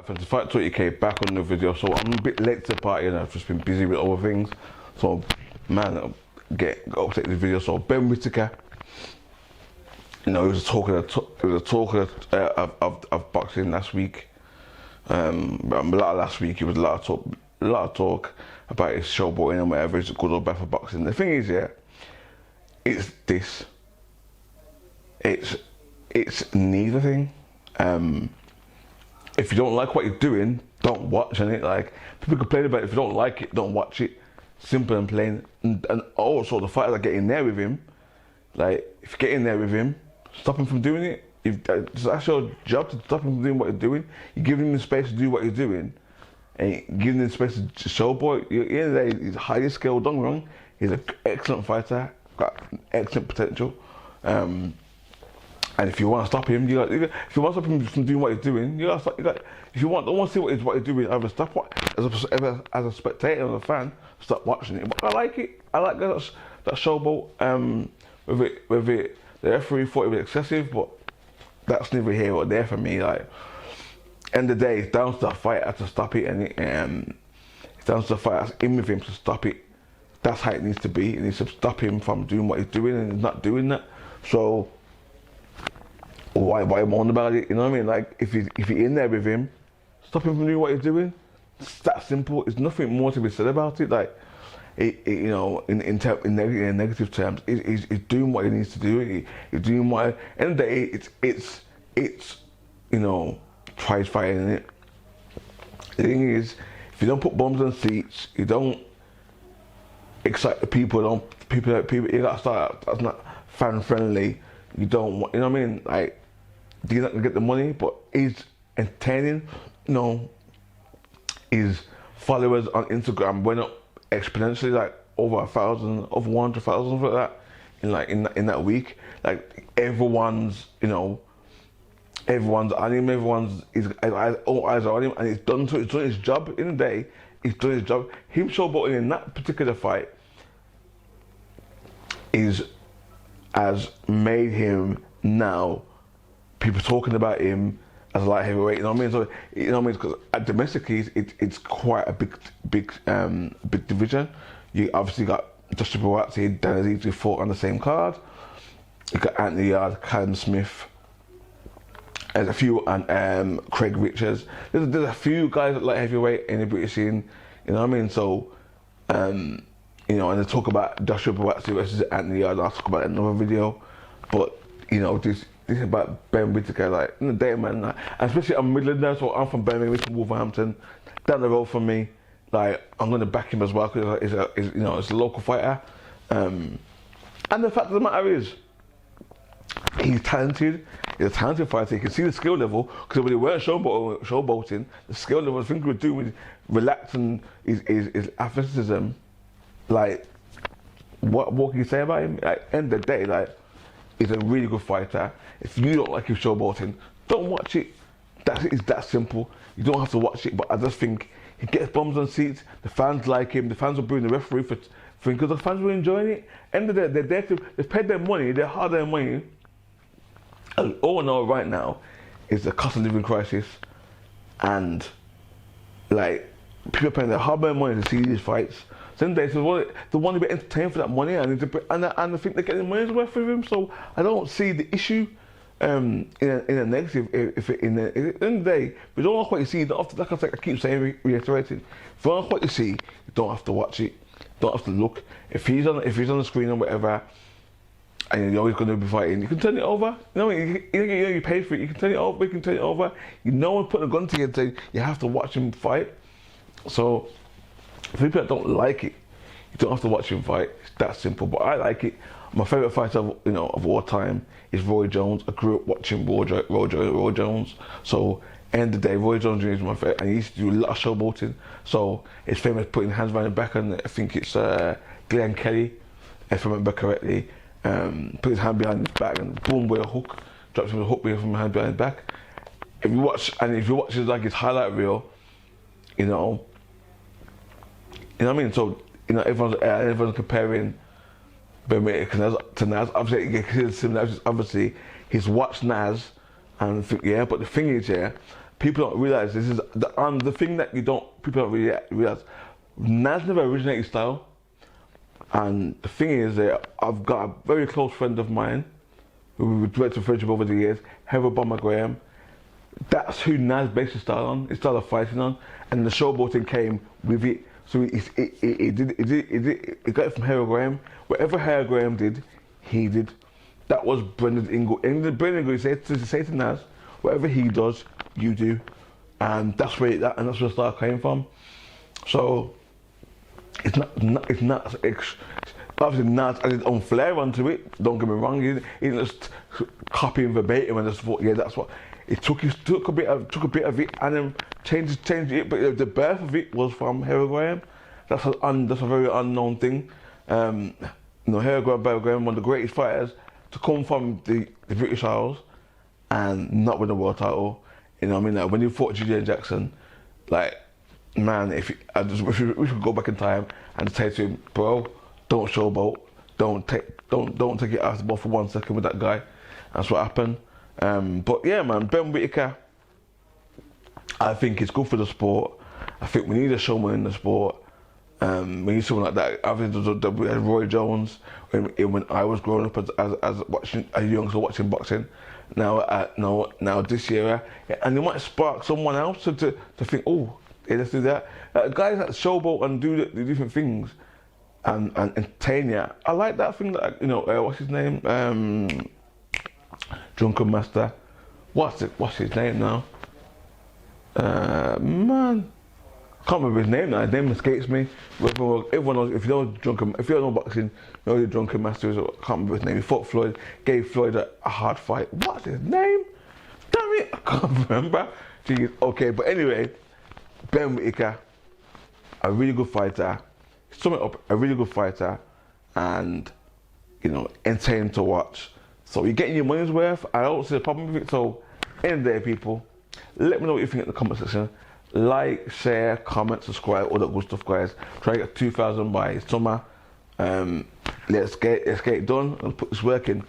For the Fight 20k, back on the video. So I'm a bit late to the party and I've just been busy with other things. So man, I'll get upset the video. So Ben Whittaker, you know, he was a talker of boxing last week. A lot last week. It was a lot of talk about his showboating and whatever. It's good or bad for boxing. The thing is, yeah, it's this. It's neither thing. If you don't like what you're doing, don't watch it. Like, people complain about it. If you don't like it, don't watch it. Simple and plain. And also the fighters that get in there with him, like, if you get in there with him, stop him from doing it. That's your job, to stop him from doing what you're doing. You're giving him the space to do what you're doing, and you're giving him the space to showboat. At the end of the day, he's highly skilled, don't get me wrong. He's an excellent fighter, got excellent potential. And if you want to stop him, if you want to stop him from doing what he's doing, you got to stop. If you don't want to see what he's doing, either stop as a spectator, as a fan, stop watching it. But I like it. I like that showboat. The referee thought it was excessive, but that's neither here or there for me. Like, end of the day, it's down to the fighter to stop it, and it's down to the fighter in with him to stop it. That's how it needs to be. It needs to stop him from doing what he's doing, and he's not doing that. So why moan about it? You know what I mean? Like, if you're in there with him, stop him from doing what he's doing. It's that simple. There's nothing more to be said about it. Like, you know, in negative terms, he's doing what he needs to do. He's doing what. At the end of the day, it's you know, prize fighting, isn't it? The thing is, if you don't put bums on seats, you don't excite the people. You gotta start. That's not fan friendly. You don't want. You know what I mean? Like, you're not gonna get the money, but he's entertaining. You know, his followers on Instagram went up exponentially, like over 1,000, over 100,000, something like that, in that week. Like, everyone's, you know, everyone's on him. All eyes are on him, and he's done his job. In the day, he's done his job. Him showboating in that particular fight has made him now people talking about him as a light heavyweight. You know what I mean? So, you know what I mean? Because domestically, it's quite a big division. You obviously got Joshua Buatsi, Dan Azizi fought on the same card. You got Anthony Yard, Callum Smith. There's a few, and Craig Richards. There's a few guys at light heavyweight in the British scene. You know what I mean? So, you know, and they talk about Joshua Buatsi versus Anthony Yard. I'll talk about it in another video. But, you know, this is about Ben Whittaker. Like, in the day, man, like, especially I'm Midland now, so I'm from Birmingham, from Wolverhampton, down the road from me. Like, I'm going to back him as well, because you know, it's a local fighter. And the fact of the matter is, he's talented. He's a talented fighter. You can see the skill level, because when they weren't showboating, the skill level, the thing he was doing with relaxing his athleticism. Like, what can you say about him? Like, end of the day, like, he's a really good fighter. If you don't like his showboating, don't watch it. It's that simple. You don't have to watch it, but I just think he gets bums on seats. The fans like him. The fans are booing the referee for because the fans were enjoying it. End of the day, they're there to, they've paid their money, they're hard-earned money. And all I know right now is the cost of living crisis, and like, people are paying their hard-earned money to see these fights. Some days they want to be entertained for that money, and I think they're getting money's worth with him. So I don't see the issue in a negative. If at the end of the day, if you don't like what you see, you don't have to, like I keep saying, reiterating. If you don't like what you see, you don't have to watch it. You don't have to look. If he's on the screen or whatever, and you're always going to be fighting, you can turn it over. You know, you paid for it. You can turn it over. You can turn it over. You know, one putting a gun to you and saying you have to watch him fight. So, for people that don't like it, you don't have to watch him fight. It's that simple. But I like it. My favourite fighter, of all time is Roy Jones. I grew up watching Roy Jones. So, end of the day, Roy Jones is my favourite, and he used to do a lot of showboating. So, it's famous putting hands behind the back, and I think it's Glenn Kelly, if I remember correctly. Put his hand behind his back and boom with a hook, drops him with a hook from his hand behind his back. If you watch his highlight reel, you know what I mean? So, you know, everyone's comparing Ben Whittaker to Nas. Obviously, you can see the similarities. Obviously, he's watched Nas and think, yeah, but the thing is, yeah, people don't realize this is the thing that people don't really realize. Nas never originated style, and the thing is that I've got a very close friend of mine who we've directed friendship over the years, Heather Bomber Graham. That's who Nas based his style on, his style of fighting on, and the showboating came with it. So it got it from Heather Graham. Whatever Heather Graham did, he did. That was Brendan Ingle. And Brendan Ingle said to Nas, whatever he does, you do, and that's where the style came from. So it's not obviously Nas added his own flair onto it. Don't get me wrong. He didn't just copy and verbatim and just thought, yeah, that's what. It took a bit of it and then changed it. But the birth of it was from Heather Graham. That's a very unknown thing. Heather Graham, one of the greatest fighters to come from the British Isles and not win a world title. You know what I mean? Like when you fought Julian Jackson, like, man, we should go back in time and say to him, bro, don't showboat, don't take it out of the ball for 1 second with that guy. That's what happened. But yeah, man, Ben Whittaker, I think it's good for the sport. I think we need a showman in the sport. We need someone like that. I think we had Roy Jones when I was growing up as watching a youngster watching boxing. Now this year, and it might spark someone else to think, oh, yeah, let's do that. Guys that showboat and do the different things and entertain you. I like that thing that what's his name? Drunken Master. What's his name now? Man, can't remember his name now. His name escapes me. Everyone knows. If you don't know boxing, you know who Drunken Master is. I can't remember his name. He fought Floyd, gave Floyd a hard fight. What's his name? Damn it, I can't remember. Jeez. Okay, but anyway, Ben Whittaker, a really good fighter. Sum it up, a really good fighter, and entertaining to watch. So you're getting your money's worth. I don't see a problem with it. So, end there, people. Let me know what you think in the comment section. Like, share, comment, subscribe, all that good stuff, guys. Try to get 2,000 by summer. Let's get it done and put this work in.